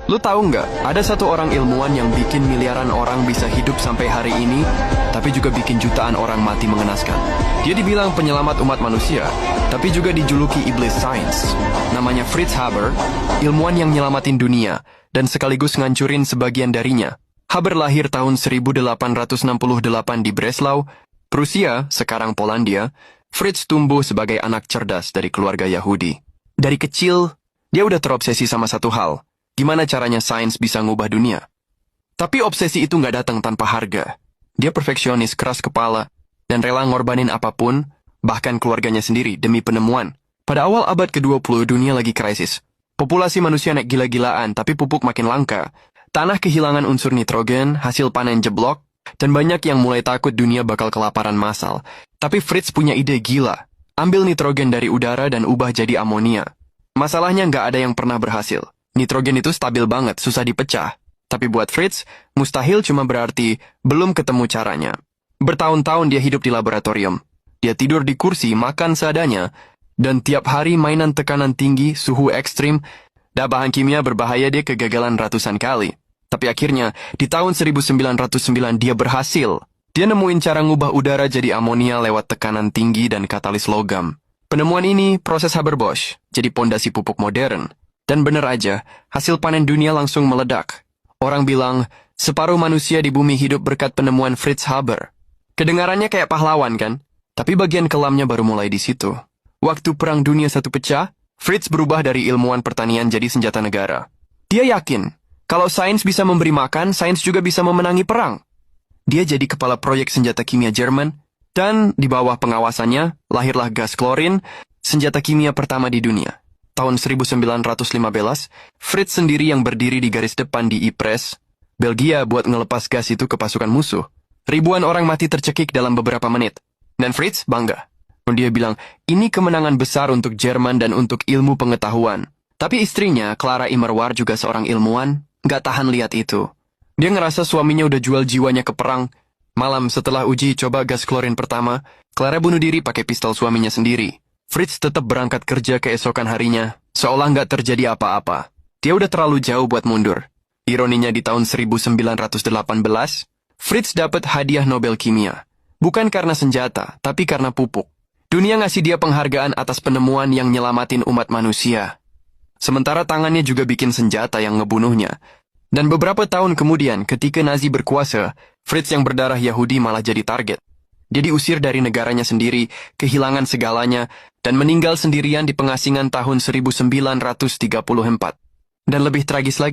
Lu tahu nggak, ada satu orang ilmuwan yang bikin miliaran orang bisa hidup sampai hari ini, tapi juga bikin jutaan orang mati mengenaskan. Dia dibilang penyelamat umat manusia, tapi juga dijuluki iblis sains. Namanya Fritz Haber, ilmuwan yang nyelamatin dunia, dan sekaligus ngancurin sebagian darinya. Haber lahir tahun 1868 di Breslau, Prusia, sekarang Polandia. Fritz tumbuh sebagai anak cerdas dari keluarga Yahudi. Dari kecil, dia udah terobsesi sama satu hal. Gimana caranya sains bisa ngubah dunia? Tapi obsesi itu nggak datang tanpa harga. Dia perfeksionis, keras kepala, dan rela ngorbanin apapun, bahkan keluarganya sendiri, demi penemuan. Pada awal abad ke-20, dunia lagi krisis. Populasi manusia naik gila-gilaan, tapi pupuk makin langka. Tanah kehilangan unsur nitrogen, hasil panen jeblok, dan banyak yang mulai takut dunia bakal kelaparan massal. Tapi Fritz punya ide gila. Ambil nitrogen dari udara dan ubah jadi amonia. Masalahnya nggak ada yang pernah berhasil. Nitrogen itu stabil banget, susah dipecah. Tapi buat Fritz, mustahil cuma berarti belum ketemu caranya. Bertahun-tahun dia hidup di laboratorium. Dia tidur di kursi, makan seadanya, dan tiap hari mainan tekanan tinggi, suhu ekstrim, dan bahan kimia berbahaya dia kegagalan ratusan kali. Tapi akhirnya, di tahun 1909 dia berhasil. Dia nemuin cara ngubah udara jadi amonia lewat tekanan tinggi dan katalis logam. Penemuan ini proses Haber-Bosch, jadi pondasi pupuk modern. Dan bener aja, hasil panen dunia langsung meledak. Orang bilang, separuh manusia di bumi hidup berkat penemuan Fritz Haber. Kedengarannya kayak pahlawan kan? Tapi bagian kelamnya baru mulai di situ. Waktu Perang Dunia I pecah, Fritz berubah dari ilmuwan pertanian jadi senjata negara. Dia yakin, kalau sains bisa memberi makan, sains juga bisa memenangi perang. Dia jadi kepala proyek senjata kimia Jerman, dan di bawah pengawasannya, lahirlah gas klorin, senjata kimia pertama di dunia. Tahun 1915, Fritz sendiri yang berdiri di garis depan di Ypres, Belgia buat ngelepas gas itu ke pasukan musuh. Ribuan orang mati tercekik dalam beberapa menit. Dan Fritz bangga. Dia bilang, ini kemenangan besar untuk Jerman dan untuk ilmu pengetahuan. Tapi istrinya, Clara Immerwahr juga seorang ilmuwan, nggak tahan lihat itu. Dia ngerasa suaminya udah jual jiwanya ke perang. Malam setelah uji coba gas klorin pertama, Clara bunuh diri pakai pistol suaminya sendiri. Fritz tetap berangkat kerja keesokan harinya, seolah nggak terjadi apa-apa. Dia udah terlalu jauh buat mundur. Ironinya di tahun 1918, Fritz dapat hadiah Nobel Kimia. Bukan karena senjata, tapi karena pupuk. Dunia ngasih dia penghargaan atas penemuan yang nyelamatin umat manusia. Sementara tangannya juga bikin senjata yang ngebunuhnya. Dan beberapa tahun kemudian, ketika Nazi berkuasa, Fritz yang berdarah Yahudi malah jadi target. Dia diusir dari negaranya sendiri, kehilangan segalanya, dan meninggal sendirian di pengasingan tahun 1934. Dan lebih tragis lagi,